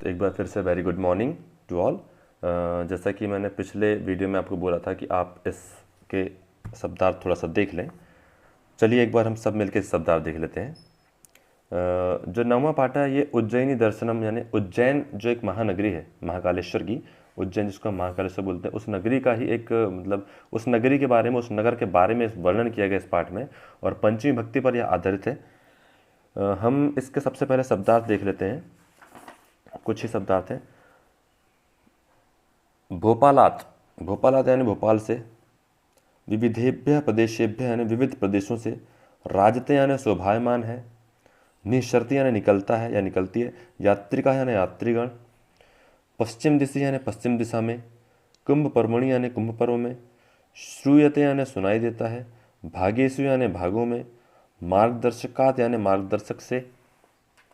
तो एक बार फिर से very good morning to all. जैसा कि मैंने पिछले वीडियो में आपको बोला था कि आप इसके शब्दार्थ थोड़ा सा देख लें। चलिए एक बार हम सब मिलकर शब्दार्थ देख लेते हैं। जो नौवां पाठ है ये उज्जैनी दर्शनम, यानी उज्जैन जो एक महानगरी है महाकालेश्वर की, उज्जैन जिसको हम महाकालेश्वर बोलते हैं, उस नगरी का ही एक मतलब उस नगरी के बारे में, उस नगर के बारे में वर्णन किया गया इस पाठ में, और पंचमी भक्ति पर यह आधारित है। हम इसके सबसे पहले शब्दार्थ देख लेते हैं। कुछ ही शब्दार्थ हैं। भोपालात, भोपालात यानी भोपाल से, विविधेभ्य प्रदेशेभ्य यानी विविध प्रदेशों से, राजते यानी शोभायमान है, निःशर्ती यानी निकलता है या निकलती है, यात्रिका यानी यात्रीगण, पश्चिम दिशा यानी पश्चिम दिशा में, कुंभ पर्वणि यानी कुंभ पर्व में, श्रूयते यानी सुनाई देता है, भागेशु यानी भागों में, मार्गदर्शकात यानी मार्गदर्शक से,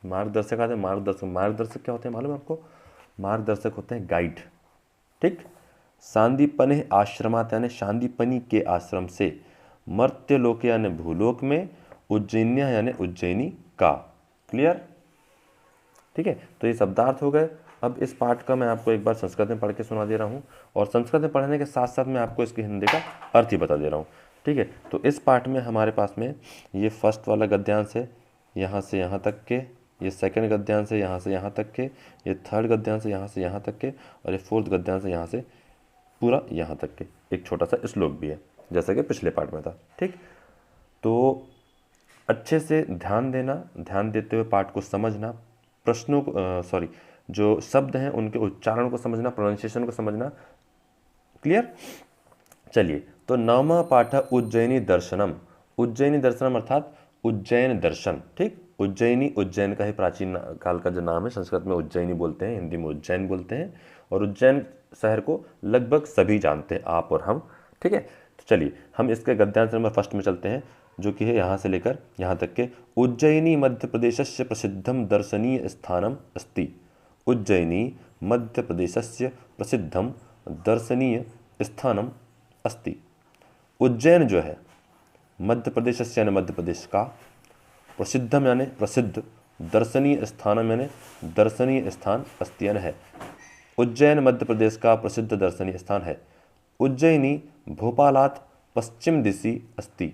मार्गदर्शकात है मार्गदर्शक, मार्गदर्शक क्या होते हैं मालूम है आपको? मार्गदर्शक होते हैं गाइड, ठीक। सांदीपने आश्रमात यानी शांदीपनी के आश्रम से, मर्त्यलोक यानी भूलोक में, उज्जैन्या यानी उज्जैनी का। क्लियर? ठीक है, तो ये शब्दार्थ हो गए। अब इस पाठ का मैं आपको एक बार संस्कृत में पढ़ के सुना दे रहा हूँ, और संस्कृत में पढ़ने के साथ साथ मैं आपको इसकी हिंदी का अर्थ ही बता दे रहा हूँ। ठीक है, तो इस पाठ में हमारे पास में ये फर्स्ट वाला गद्यांश है, यहाँ से यहाँ तक के, ये सेकंड गद्यांश है यहाँ से यहाँ तक के, ये थर्ड गद्यांश है यहाँ से यहाँ तक के, और ये फोर्थ गद्यांश है यहाँ से पूरा यहाँ तक के। एक छोटा सा श्लोक भी है जैसा कि पिछले पाठ में था। ठीक, तो अच्छे से ध्यान देना, ध्यान देते हुए पाठ को समझना, प्रश्नों को जो शब्द हैं उनके उच्चारण को समझना, प्रोनाउंसिएशन को समझना। क्लियर? चलिए, तो नौवां पाठ है उज्जैनी दर्शनम। उज्जैनी दर्शनम अर्थात उज्जैन दर्शन। ठीक, उज्जैनी उज्जैन का ही प्राचीन काल का जो नाम है, संस्कृत में उज्जैनी बोलते हैं, हिंदी में उज्जैन बोलते हैं, और उज्जैन शहर को लगभग सभी जानते हैं, आप और हम। ठीक है, तो चलिए हम इसके गद्यांश नंबर फर्स्ट में चलते हैं, जो कि है यहाँ से लेकर यहाँ तक के। उज्जैनी मध्य प्रदेशस्य प्रसिद्धम दर्शनीय स्थानम अस्ति। उज्जैनी मध्य प्रदेशस्य प्रसिद्धम दर्शनीय स्थानम अस्ति। उज्जैन जो है मध्य प्रदेश यानी मध्य प्रदेश का, प्रसिद्धम यानी प्रसिद्ध, दर्शनीय स्थानम यानी दर्शनीय स्थान, अस्ति यानी है। उज्जैन मध्य प्रदेश का प्रसिद्ध दर्शनीय स्थान है। उज्जैनी भोपालात पश्चिम दिशि अस्ति।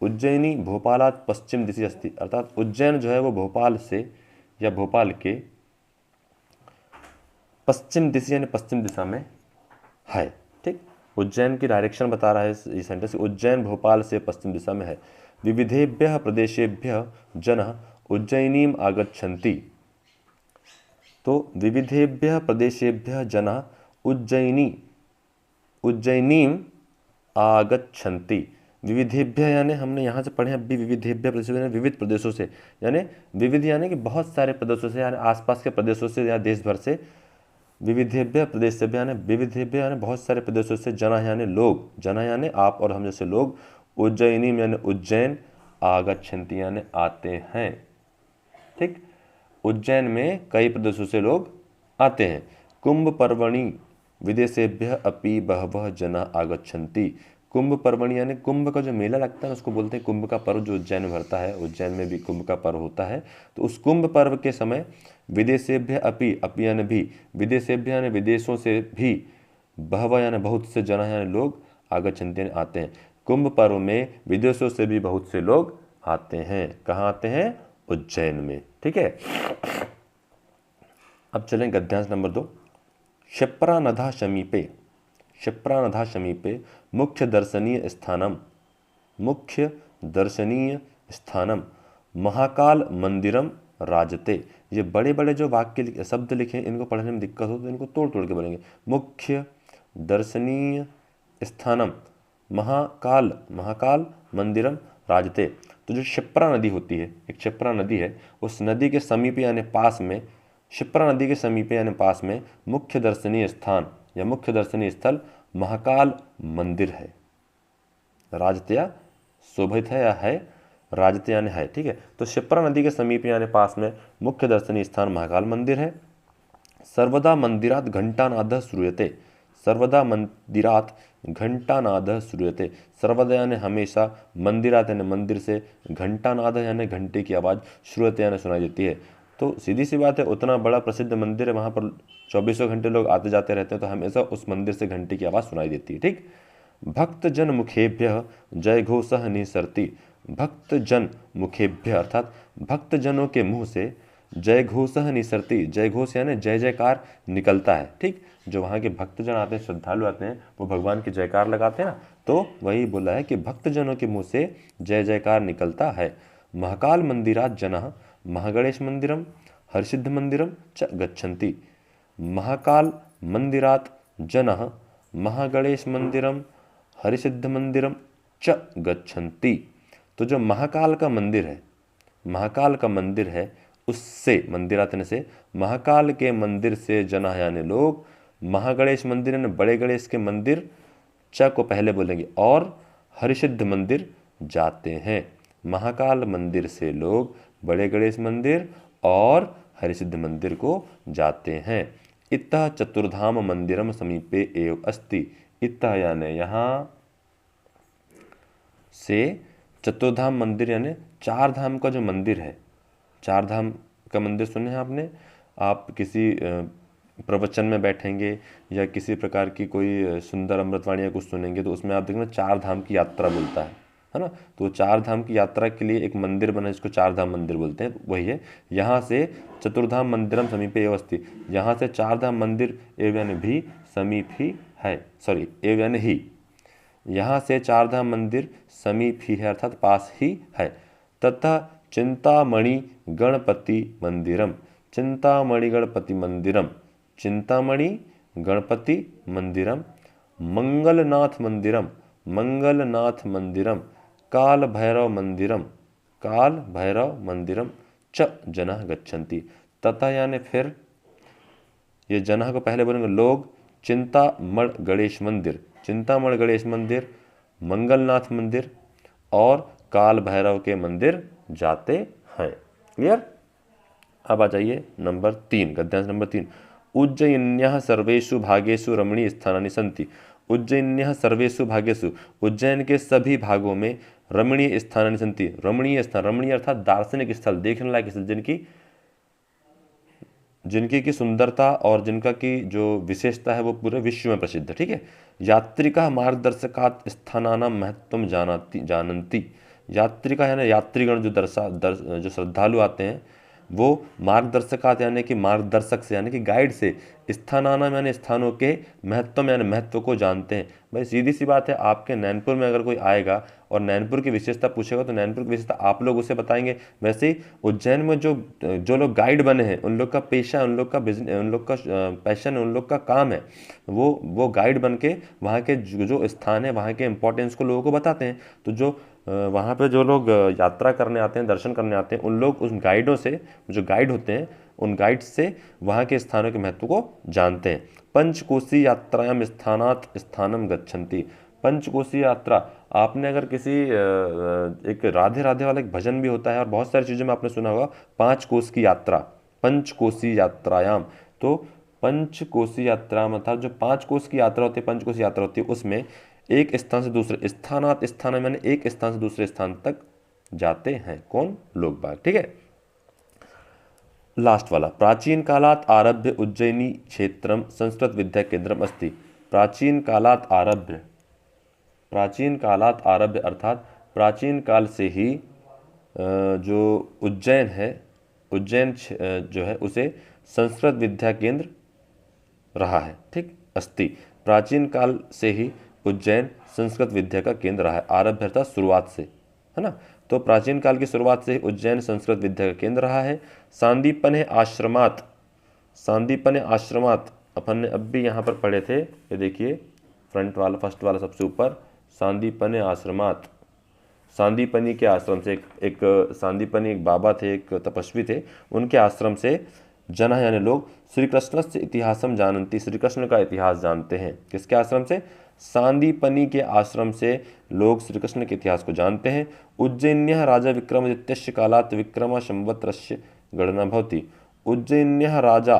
उज्जैनी भोपालात पश्चिम दिशि अस्ति, अर्थात उज्जैन जो है वो भोपाल से या भोपाल के पश्चिम दिशा यानी पश्चिम दिशा में है। ठीक, उज्जैन की डायरेक्शन बता रहा है ये सेंटेंस। उज्जैन भोपाल से पश्चिम दिशा में है। विविधेभ्यः प्रदेशेभ्यः जनः उज्जैनीम आगच्छन्ति। तो विविधेभ्यः प्रदेशेभ्यः जनः उज्जैनीम आगच्छन्ति। विविधेभ्यः यानी हमने यहाँ से पढ़े अभी, विविधेभ्यः प्रदेशों यानी विविध प्रदेशों से, यानी विविध यानी कि बहुत सारे प्रदेशों से, यानी आसपास के प्रदेशों से या देश भर से। विविधेभ्यः प्रदेशेभ्यः यानी विविधेभ्यः यानी बहुत सारे प्रदेशों से, जना यानी लोग, जना यानी आप और हम जैसे लोग, उज्जैनीम यानी उज्जैन, आगच्छन्ति यानी आते हैं। ठीक, उज्जैन में कई प्रदेशों से लोग आते हैं। कुंभ पर्वणि विदेशेभ्यः अपि बहवः जना आगच्छन्ति। कुंभ पर्वणि यानी कुंभ का जो मेला लगता है उसको बोलते हैं कुंभ का पर्व, जो उज्जैन में भरता है। उज्जैन में भी कुंभ का पर्व होता है। तो उस कुंभ पर्व के समय विदेशेभ्य अपि यानी भी, विदेशेभ्य यानी विदेशों से भी, बहवः यानी बहुत से, जना यानी लोग, आगच्छन्ति यानी आते हैं। कुंभ पर्व में विदेशों से भी बहुत से लोग आते हैं। कहाँ आते हैं? उज्जैन में। ठीक है, अब चलें गद्यांश नंबर 2। क्षिप्रानधा समीपे, क्षिप्रानधा समीपे मुख्य दर्शनीय स्थानम, मुख्य दर्शनीय स्थानम महाकाल मंदिरम राजते। ये बड़े बड़े जो वाक्य शब्द लिखे इनको पढ़ने में दिक्कत हो तो इनको तोड़ तोड़ के बोलेंगे। मुख्य दर्शनीय स्थानम महाकाल, महाकाल मंदिरम राजते। तो जो क्षिप्रा नदी होती है, एक क्षिप्रा नदी है, उस नदी के समीप यानी पास में, क्षिप्रा नदी के समीप यानी पास में मुख्य दर्शनीय स्थान या मुख्य दर्शनीय स्थल महाकाल मंदिर है। राजत्या शोभित है या है, राजत्या यानी है। ठीक है, तो क्षिप्रा नदी के समीप यानी पास में मुख्य दर्शनीय स्थान महाकाल मंदिर है। सर्वदा मंदिरात घंटानाद श्रूयते। सर्वदा मंदिरात घंटानाद श्रूयते। सर्वदा यानी हमेशा, मंदिरात यानी मंदिर से, घंटानाद यानी घंटे की आवाज़, श्रूयते यानी सुनाई देती है। तो सीधी सी बात है, उतना बड़ा प्रसिद्ध मंदिर है, वहाँ पर 24 घंटे लोग आते जाते रहते हैं, तो हमेशा उस मंदिर से घंटी की आवाज़ सुनाई देती है। ठीक। भक्त जन मुखेभ्य जय घोषः निसरति। भक्त जन मुखेभ्य अर्थात भक्त जनों के मुंह से जय घोषः निसरति, जय घोष यानी जय जयकार निकलता है। ठीक। जो वहाँ के भक्तजन आते हैं, श्रद्धालु आते हैं, वो भगवान की जयकार लगाते हैं ना, तो वही बोला है कि भक्तजनों के मुंह से जय जयकार निकलता है। महाकाल मंदिरात जनः महागणेश मंदिरम हरसिद्ध मंदिरम च गच्छन्ति। महाकाल मंदिरात जनः महागणेश मंदिरम हरिसिद्ध मंदिरम च गच्छन्ति। तो जो महाकाल का मंदिर है, महाकाल का मंदिर है, उससे मंदिरातन से महाकाल के मंदिर से जना यानी लोग महागणेश मंदिर यानी बड़े गणेश के मंदिर च को पहले बोलेंगे और हरिसिद्ध मंदिर जाते हैं। महाकाल मंदिर से लोग बड़े गणेश मंदिर और हरिसिद्ध मंदिर को जाते हैं। इतः चतुर्धाम मंदिरम समीपे एव अस्ति। इतः यानी यहाँ से चतुर्धाम मंदिर यानी चार धाम का जो मंदिर है, चार धाम का मंदिर सुने हैं आपने। आप किसी प्रवचन में बैठेंगे या किसी प्रकार की कोई सुंदर अमृतवाणी या कुछ सुनेंगे, तो उसमें आप देखना चार धाम की यात्रा बोलता है ना। तो चार धाम की यात्रा के लिए एक मंदिर बना, जिसको चार धाम मंदिर बोलते हैं, वही है। यहाँ से चतुर्धाम मंदिरम समीपे एव अस्ति, यहाँ से चार धाम मंदिर एव यानी भी समीप ही है, सॉरी एव यानी ही, यहाँ से चार धाम मंदिर समीप ही है अर्थात पास ही है। तथा चिंतामणि गणपति मंदिरम, चिंतामणि गणपति मंदिरम, चिंतामणि गणपति मंदिरम, मंगलनाथ मंदिरम, मंगलनाथ मंदिरम, काल भैरव मंदिरम, काल भैरव मंदिरम च जनः गच्छन्ति। तथा यानी फिर, ये जनः को पहले बोलेंगे लोग चिंतामण गणेश मंदिर, चिंतामण गणेश मंदिर, मंगलनाथ मंदिर और काल भैरव के मंदिर जाते हैं। क्लियर। अब आ जाइए नंबर 3, गद्यांश नंबर 3। उज्जयिन्यः सर्वेषु भागेषु रमणीय स्थानानि सन्ति। उज्जयिन्यः सर्वेषु भागेषु, उज्जैन के सभी भागों में रमणीय स्थानानि सन्ति। रमणीय स्थान, रमणीय अर्थात दार्शनिक स्थल, देखने लायक स्थल, जिनकी की सुंदरता और जिनका की जो विशेषता है वो पूरे विश्व में प्रसिद्ध है। ठीक है। यात्रिका मार्गदर्शकात् स्थानानां महत्वम जानन्ति। यात्रिका यानी यात्रीगण जो श्रद्धालु आते हैं, वो मार्गदर्शकात् यानी कि मार्गदर्शक से यानी कि गाइड से, स्थानानाम यानी स्थानों के, महत्वम यानी महत्व को जानते हैं। भाई सीधी सी बात है, आपके नैनपुर में अगर कोई आएगा और नैनपुर की विशेषता पूछेगा तो नैनपुर की विशेषता आप लोग उसे बताएंगे। वैसे ही उज्जैन में जो लोग गाइड बने हैं, उन लोग का पेशा, उन लोग का बिजनेस, उन लोग का पैशन, उन लोग का काम है, वो गाइड बन के वहाँ के जो स्थान है, वहाँ के इंपॉर्टेंस को लोगों को बताते हैं। तो जो वहाँ पे जो लोग यात्रा करने आते हैं, दर्शन करने आते हैं, उन लोग उन गाइडों से, जो गाइड होते हैं, उन गाइड से वहाँ के स्थानों के महत्व को जानते हैं। पंचकोशी यात्रायाम स्थानात स्थानम गच्छन्ति। पंचकोशी यात्रा, आपने अगर किसी एक राधे राधे वाला एक भजन भी होता है और बहुत सारी चीज़ों में आपने सुना होगा 5 कोस की यात्रा, पंचकोशी यात्रायाम। तो पंचकोशी यात्रा मतलब जो 5 कोस की यात्रा होती है, पंचकोशी यात्रा होती है, उसमें एक स्थान से दूसरे स्थानात स्थान मैंने एक स्थान से दूसरे स्थान तक जाते हैं कौन, लोग बाग। ठीक है। लास्ट वाला, प्राचीन कालात आरभ्य उज्जैनी क्षेत्रम संस्कृत विद्या केंद्रम अस्ति। प्राचीन कालात आरभ्य, प्राचीन कालात आरभ्य अर्थात प्राचीन काल से ही जो उज्जैन है, उज्जैन जो है उसे संस्कृत विद्या केंद्र रहा है। ठीक। अस्ति, प्राचीन काल से ही उज्जैन संस्कृत विद्या का केंद्र रहा है। आरभ्य अर्थात शुरुआत से, है ना। तो प्राचीन काल की शुरुआत से ही उज्जैन संस्कृत विद्या का केंद्र रहा है। सांदीपने आश्रमात, सांदीपने आश्रमात अपन ने अब भी यहाँ पर पढ़े थे, ये देखिए फ्रंट वाला, फर्स्ट वाला सबसे ऊपर, सांदीपने आश्रमात। सांदीपनी के आश्रम से एक सांदीपनी एक बाबा थे, एक तपस्वी थे, उनके आश्रम से जन यानी लोग श्री कृष्ण से इतिहासम जानन्ति, श्री कृष्ण का इतिहास जानते हैं। किसके आश्रम से? सांदीपनी के आश्रम से लोग श्री कृष्ण के इतिहास को जानते हैं। उज्जैन्यः राजा विक्रमादित्यस्य कालात् विक्रम संवत्सरस्य गणना भवति। उज्जैन्यः राजा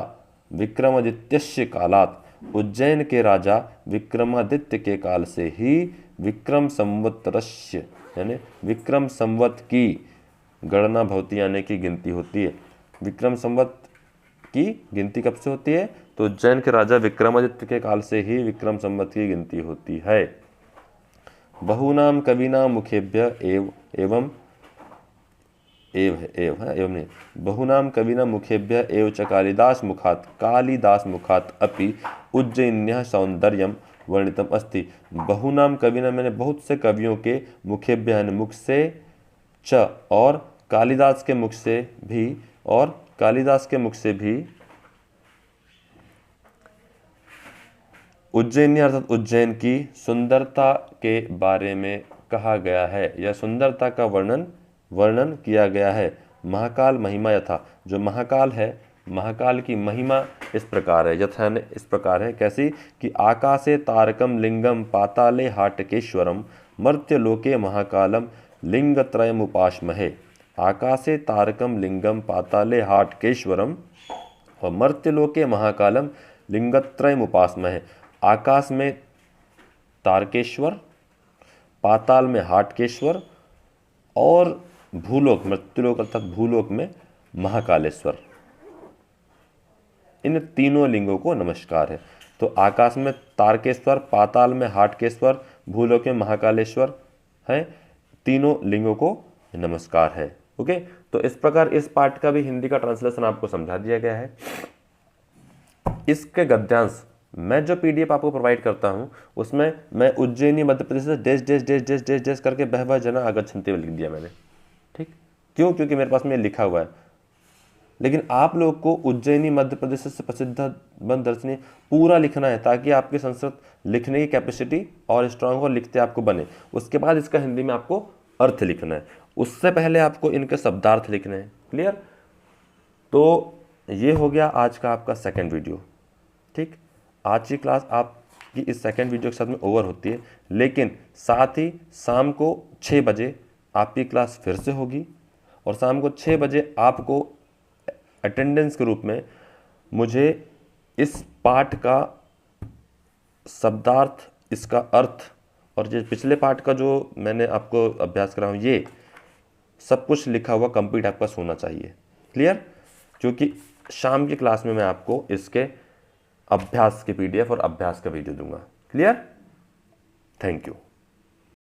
विक्रमादित्यस्य कालात्, उज्जैन के राजा विक्रमादित्य के काल से ही विक्रम संवत्सरस्य यानी विक्रम संवत की गणना भवति यानी की गिनती होती है। विक्रम संवत की गिनती कब से होती है? तो उज्जैन के राजा विक्रमादित्य के काल से ही विक्रम संवत की गिनती होती है। बहूनाम कविनाम मुखेभ्य एवं नहीं, बहूनाम कविनाम मुखेभ्य एव च कालिदास मुखात अपि उज्जयिन्यः सौंदर्यम वर्णितम अस्ति। बहूनाम कविनाम मैंने बहुत से कवियों के मुखेभ्य मुख से च और कालिदास के मुख से भी उज्जैनी अर्थात उज्जैन की सुंदरता के बारे में कहा गया है या सुंदरता का वर्णन किया गया है। महाकाल महिमा यथा, जो महाकाल है, महाकाल की महिमा इस प्रकार है, यथा इस प्रकार है, कैसी कि आकाशे तारकम लिंगम पाताले हाटकेश्वरम मर्त्यलोके महाकालम लिंगत्रयमुपास्महे। आकाशे तारकम लिंगम पाताले हाटकेश्वरम और मर्त्यलोके महाकालम लिंगत्रयमुपास्महे। आकाश में तारकेश्वर, पाताल में हाटकेश्वर और भूलोक मृत्युलोक अर्थात भूलोक में महाकालेश्वर, इन तीनों लिंगों को नमस्कार है। तो आकाश में तारकेश्वर, पाताल में हाटकेश्वर, भूलोक में महाकालेश्वर है, तीनों लिंगों को नमस्कार है। ओके, तो इस प्रकार इस पार्ट का भी हिंदी का ट्रांसलेशन आपको समझा दिया गया है। इसके गद्यांश मैं जो पीडीएफ आपको प्रोवाइड करता हूं उसमें मैं उज्जैनी मध्य प्रदेश से डेस डेस डेस डेस डेस डेस करके बहवा जना आगच्छन्ति लिख दिया मैंने, ठीक, क्यों? क्योंकि मेरे पास में लिखा हुआ है। लेकिन आप लोग को उज्जैनी मध्य प्रदेश से प्रसिद्ध वन दर्शनी पूरा लिखना है ताकि आपकी संस्कृत लिखने की कैपेसिटी और स्ट्रांग हो, लिखते आपको बने। उसके बाद इसका हिंदी में आपको अर्थ लिखना है, उससे पहले आपको इनके शब्दार्थ लिखने हैं। क्लियर? तो ये हो गया आज का आपका सेकेंड वीडियो, ठीक। आज की क्लास आपकी इस सेकेंड वीडियो के साथ में ओवर होती है, लेकिन साथ ही शाम को 6 बजे आपकी क्लास फिर से होगी और शाम को 6 बजे आपको अटेंडेंस के रूप में मुझे इस पाठ का शब्दार्थ, इसका अर्थ और जो पिछले पाठ का जो मैंने आपको अभ्यास कराऊँ, ये सब कुछ लिखा हुआ कंप्लीट आपका होना चाहिए। क्लियर? क्योंकि शाम की क्लास में मैं आपको इसके अभ्यास के पीडीएफ और अभ्यास का वीडियो दूंगा। क्लियर? Thank you.